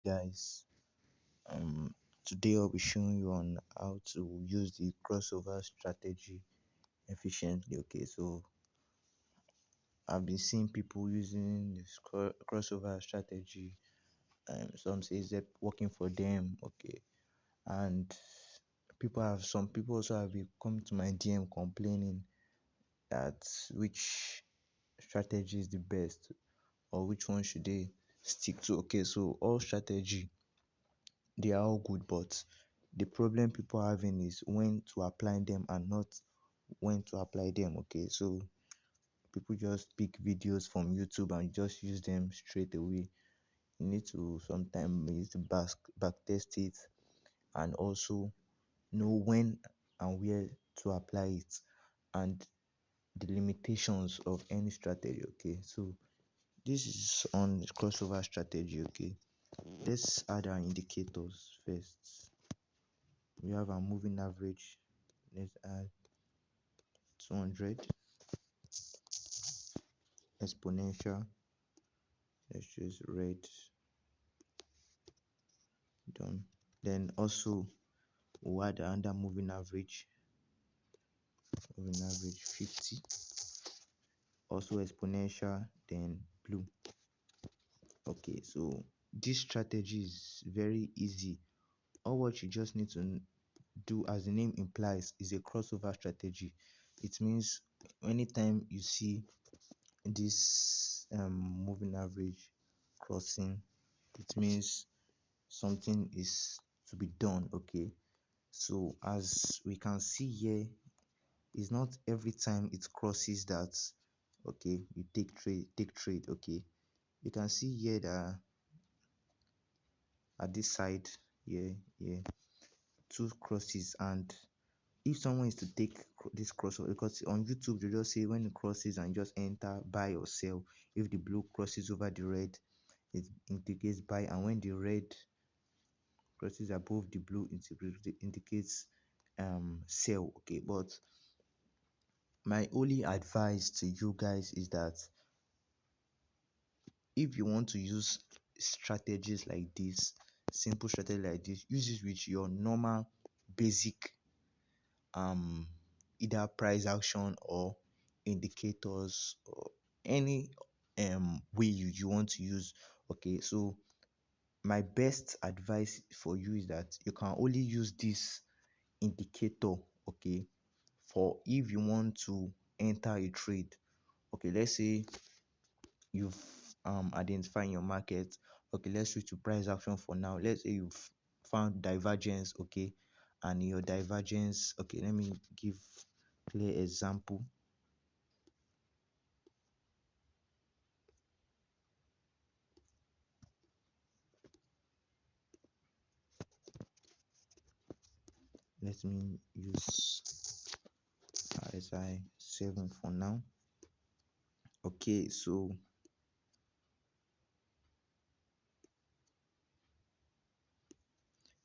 Guys, um today I'll be showing you on how to use the crossover strategy efficiently. Okay, so I've been seeing people using this crossover strategy. Some say it's working for them. Okay, and some people also have been coming to my DM complaining that which strategy is the best, or which one should they stick to. Okay, so all strategy, they are all good, but the problem people are having is when to apply them and not when to apply them. Okay, so people just pick videos from YouTube and just use them straight away. You need to sometimes use the back test it, and also know when and where to apply it, and the limitations of any strategy. Okay, so this is on crossover strategy. Okay, let's add our indicators first. We have our moving average. Let's add 200, exponential. Let's choose red. Done. Then also we'll add another moving average 50. Also exponential, then blue. Okay, so this strategy is very easy. All what you just need to do, as the name implies, is a crossover strategy. It means anytime you see this moving average crossing, it means something is to be done. Okay, so as we can see here, it's not every time it crosses that okay you take trade. Okay, you can see here that at this side here two crosses, and if someone is to take this crossover, because on YouTube they just say when it crosses and just enter buy or sell. If the blue crosses over the red, it indicates buy, and when the red crosses above the blue, it indicates sell. Okay, but my only advice to you guys is that if you want to use strategies like this, simple strategy like this, use it with your normal basic um either price action or indicators, or any way you want to use. Okay, so my best advice for you is that you can only use this indicator, okay, for if you want to enter a trade. Okay, let's say you've identified your market. Okay, let's switch to price action for now. Let's say you've found divergence. Okay, and your divergence, okay, let me give clear example. Let me use RSI 7 for now. Okay, so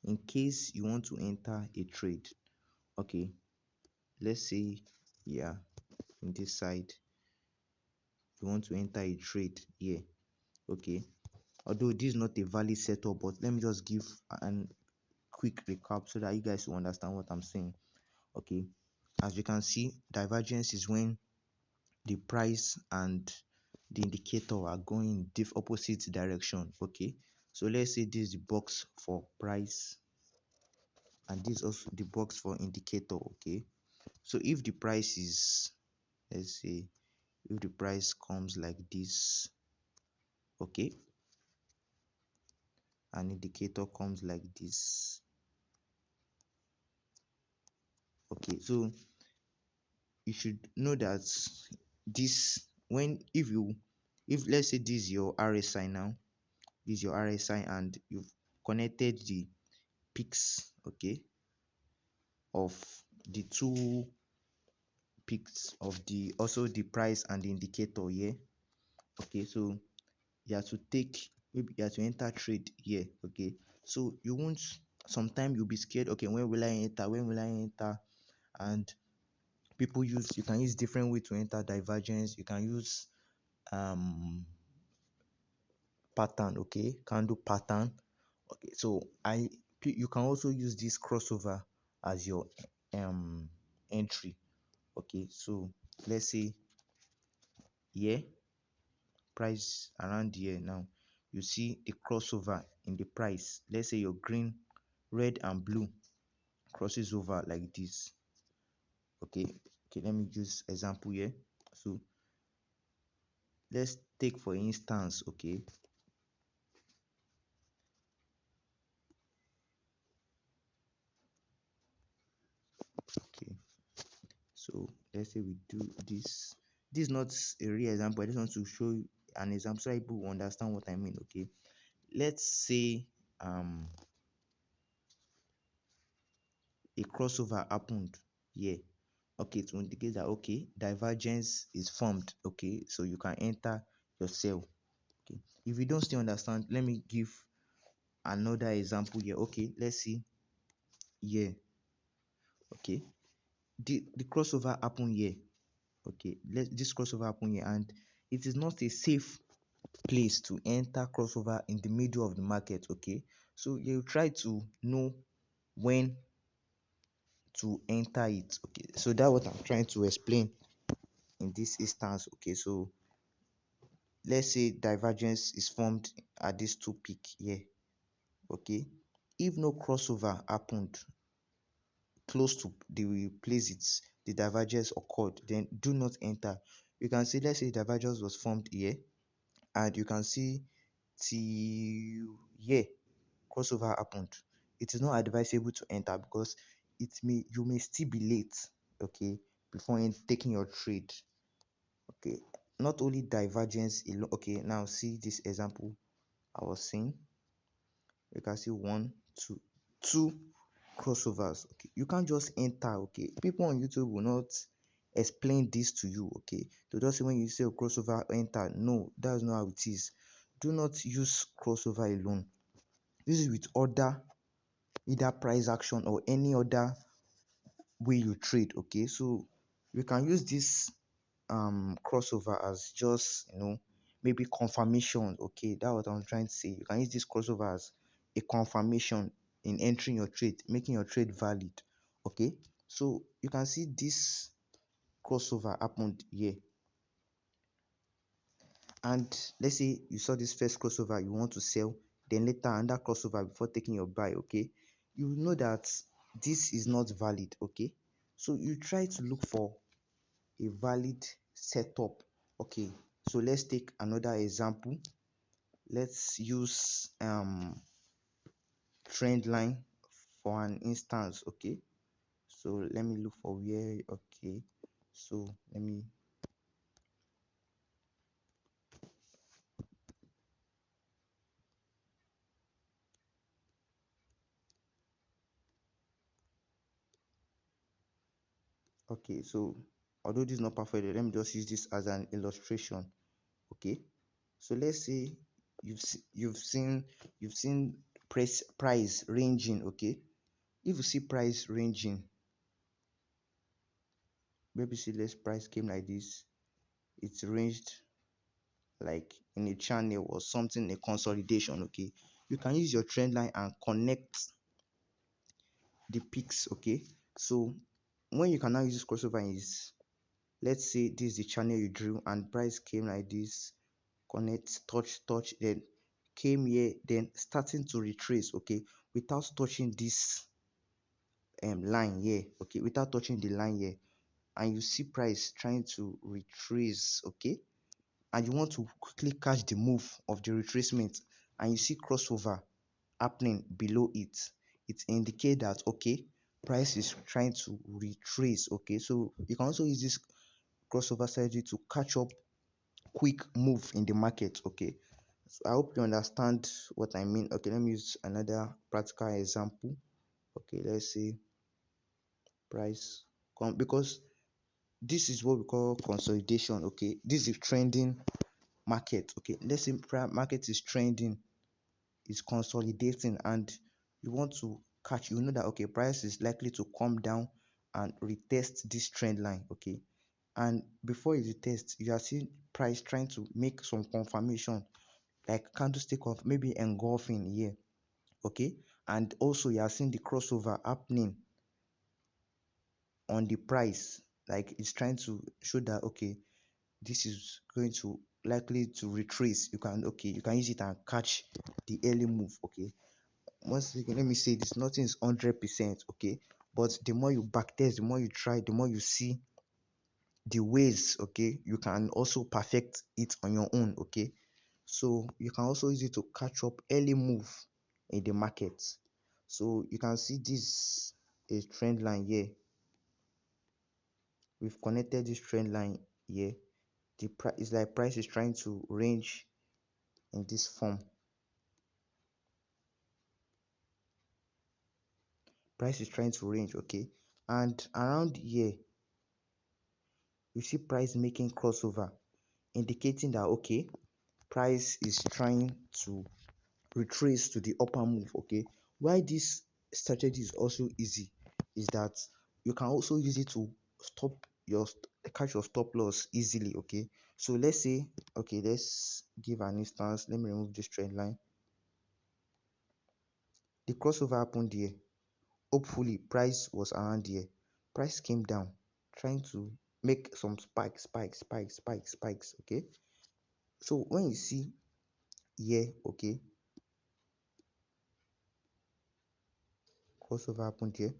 in case you want to enter a trade, okay, let's say, yeah, in this side you want to enter a trade here. Okay, although this is not a valid setup, but let me just give an quick recap so that you guys will understand what I'm saying. Okay, as you can see, divergence is when the price and the indicator are going in opposite direction. Okay, so let's say this is the box for price and this is also the box for indicator. Okay, so if the price is, let's say, if the price comes like this, okay, and indicator comes like this, okay, so you should know that this, when if let's say this is your RSI now, this is your RSI, and you've connected the peaks, okay, of the two peaks of the also the price and the indicator here. Okay, so you have to take, maybe you have to enter trade here. Okay, so you won't, sometimes you'll be scared. Okay, when will I enter? And you can use different way to enter divergence. You can use pattern, okay, candle pattern, Okay, so you can also use this crossover as your um entry. Okay, so let's say here, price around here now, you see the crossover in the price. Let's say your green, red and blue crosses over like this. Okay, okay, let me use example here. So let's take for instance, okay, okay, so let's say we do this. This is not a real example, I just want to show you an example so that people will understand what I mean. Okay, let's say a crossover happened here. Okay, to indicate that okay, divergence is formed. Okay, so you can enter your sell. Okay, if you don't still understand, let me give another example here. Okay, let's see here. Okay, the crossover happen here. Okay, let this crossover happen here, and it is not a safe place to enter crossover in the middle of the market. Okay, so you try to know when to enter it. Okay, so that's what I'm trying to explain in this instance. Okay, so let's say divergence is formed at this two peak here. Okay, if no crossover happened close to the place it's the divergence occurred, then do not enter. You can see, let's say divergence was formed here, and you can see till here crossover happened. It is not advisable to enter because you may still be late, okay, before taking your trade. Okay, not only divergence alone. Okay, now see this example I was saying. You can see one, two crossovers. Okay, you can't just enter. Okay, people on YouTube will not explain this to you. Okay, to just say when you say a crossover enter, no, that's not how it is. Do not use crossover alone. This is with other either price action or any other way you trade. Okay, so you can use this crossover as just maybe confirmation. Okay, that's what I'm trying to say. You can use this crossover as a confirmation in entering your trade, making your trade valid. Okay, so you can see this crossover happened here, and let's say you saw this first crossover, you want to sell, then later another crossover before taking your buy. Okay, you know that this is not valid. Okay, so you try to look for a valid setup. Okay, so let's take another example. Let's use trend line for an instance. Okay, so let me look for where. Okay, so let me okay, so although this is not perfect, let me just use this as an illustration. Okay, so let's say you've seen price ranging. Okay, if you see price ranging, maybe see less price came like this, it's ranged like in a channel or something, a consolidation. Okay, you can use your trend line and connect the peaks. Okay, so when you can now use this crossover is, let's say this is the channel you drew and price came like this, connect, touch, then came here, then starting to retrace. Okay, without touching this line here. Okay, without touching the line here, and you see price trying to retrace. Okay, and you want to quickly catch the move of the retracement, and you see crossover happening below it, it indicates that okay, price is trying to retrace. Okay, so you can also use this crossover strategy to catch up quick move in the market. Okay, so I hope you understand what I mean. Okay, let me use another practical example. Okay, let's say price come, because this is what we call consolidation. Okay, this is trending market. Okay, let's say market is trending, is consolidating, and you want to catch, you know that okay, price is likely to come down and retest this trend line. Okay, and before it retest, you are seeing price trying to make some confirmation, like candlestick of maybe engulfing here. okay, and also you are seeing the crossover happening on the price, like it's trying to show that okay, this is going to likely to retrace. You can, okay, you can use it and catch the early move. Okay, once again let me say this, nothing is 100%, okay, but the more you backtest, the more you try, the more you see the ways, okay, you can also perfect it on your own. Okay, so you can also use it to catch up early move in the market. So you can see this is trend line here. We've connected this trend line here. The price is like price is trying to range in this form. Price is trying to range, okay, and around here you see price making crossover, indicating that okay, price is trying to retrace to the upper move. Okay, why this strategy is also easy is that you can also use it to stop your catch your stop loss easily. Okay, so let's say, okay, let's give an instance. Let me remove this trend line. The crossover happened here. Hopefully price was around here. Price came down, trying to make some spikes. Okay, so when you see here, okay, crossover happened here.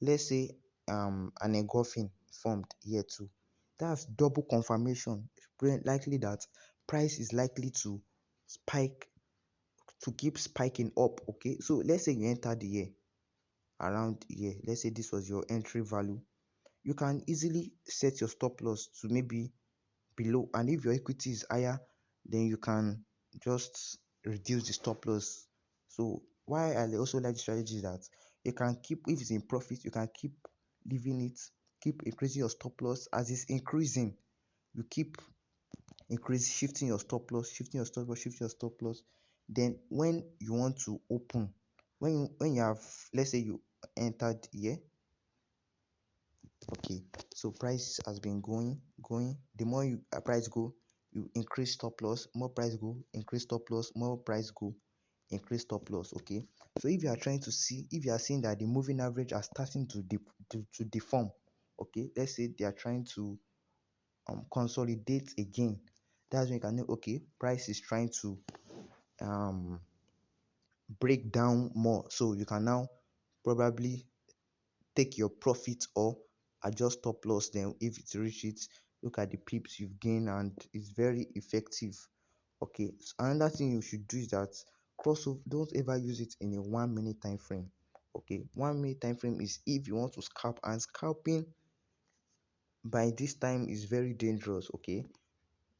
Let's say an engulfing formed here too. That's double confirmation. It's very likely that price is likely to spike, to keep spiking up. Okay, so let's say you entered here around here. Let's say this was your entry value. You can easily set your stop loss to maybe below, and if your equity is higher, then you can just reduce the stop loss. So why I also like the strategy is that you can keep, if it's in profit, you can keep leaving it, keep increasing your stop loss. As it's increasing, you keep increase shifting your stop loss, shifting your stop loss. Then when you want to open, when you have, let's say you entered here, okay, so price has been going. The more you price go, you increase stop loss. More price go, increase stop loss. More price go, increase stop loss. Okay, so if you are trying to see, if you are seeing that the moving average are starting to deform, okay, let's say they are trying to consolidate again, that's when you can know okay, price is trying to um break down more. So you can now probably take your profit or adjust stop loss. Then if it reaches, look at the pips you've gained, and it's very effective. Okay, so another thing you should do is that crossover, don't ever use it in a 1 minute time frame. Okay, 1 minute time frame is if you want to scalp, and scalping by this time is very dangerous. Okay,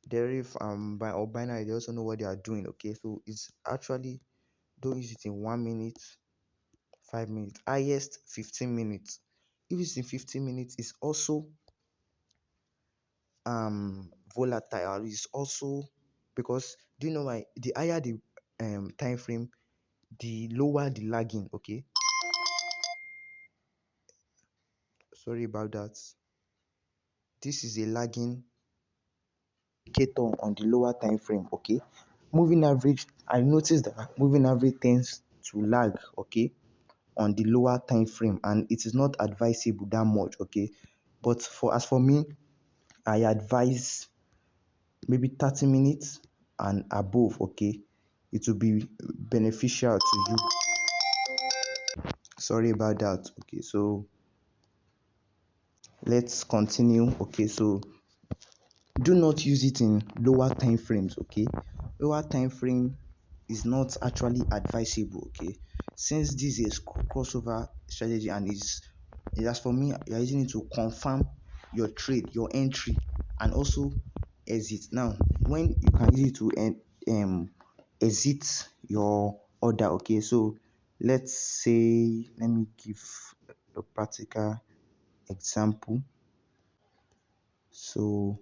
deriv by or binary, they also know what they are doing. Okay, so it's actually, don't use it in 1 minute, 5 minutes, highest 15 minutes. If it's in 15 minutes, it's also volatile. Is also, because do you know why? The higher the time frame, the lower the lagging. Okay, sorry about that. This is a lagging indicator on the lower time frame. Okay, moving average, I noticed that moving average tends to lag, okay, on the lower time frame, and it is not advisable that much. Okay, but for as for me, I advise maybe 30 minutes and above. Okay, it will be beneficial to you. Sorry about that. Okay, so let's continue. Okay, so do not use it in lower time frames. Okay, lower time frame is not actually advisable. Okay, since this is crossover strategy, and it as for me, you're using it to confirm your trade, your entry, and also exit. Now when you can use it to exit your order. Okay, so let's say, let me give a practical example. So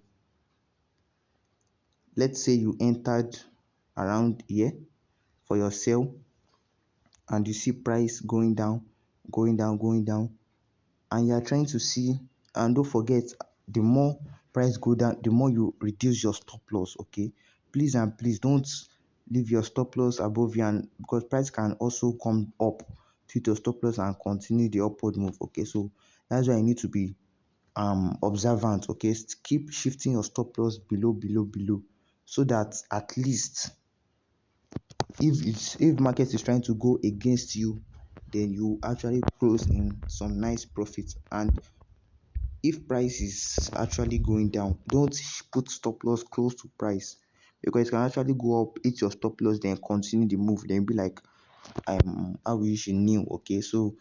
let's say you entered around here for your sale, and you see price going down, and you are trying to see, and don't forget, the more price go down, the more you reduce your stop loss. Okay, please and please don't leave your stop loss above you, and because price can also come up to hit your stop loss and continue the upward move. Okay, so that's why you need to be observant. Okay, keep shifting your stop loss below, so that at least if market is trying to go against you, then you actually close in some nice profits. And if price is actually going down, don't put stop loss close to price, because it can actually go up, hit your stop loss, then continue the move, then be like I wish you knew. Okay, so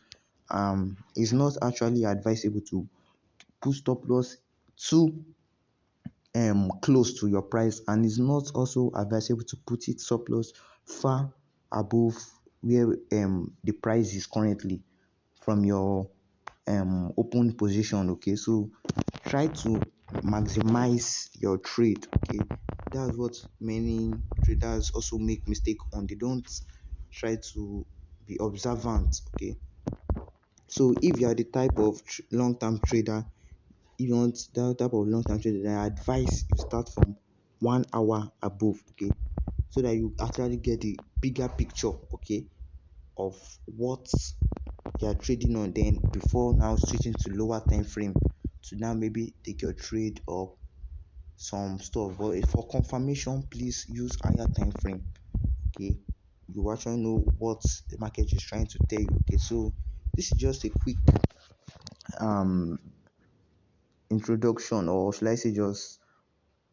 it's not actually advisable to put stop loss too close to your price, and it's not also advisable to put it stop loss far above where the price is currently from your open position. Okay, so try to maximize your trade. Okay, that's what many traders also make mistake on. They don't try to be observant. Okay, so if you are the type of long-term trader, if you want that type of long-term trader, then I advise you start from 1 hour above. Okay, so that you actually get the bigger picture. Okay, of what you are trading on, then before now switching to lower time frame to now maybe take your trade or some stuff. But for confirmation, please use higher time frame. Okay, you actually know what the market is trying to tell you. Okay, so this is just a quick um introduction, or should I say just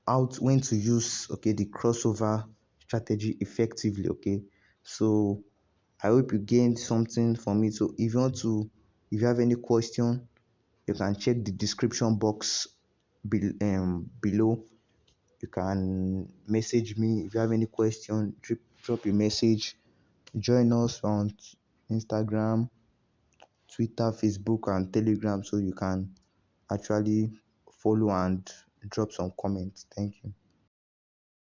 out when to use the crossover strategy effectively. Okay, so I hope you gained something from it. So if you have any question, you can check the description box below. You can message me if you have any question. Drop a message. Join us on Instagram, Twitter, Facebook, and Telegram, so you can actually follow and drop some comments. Thank you.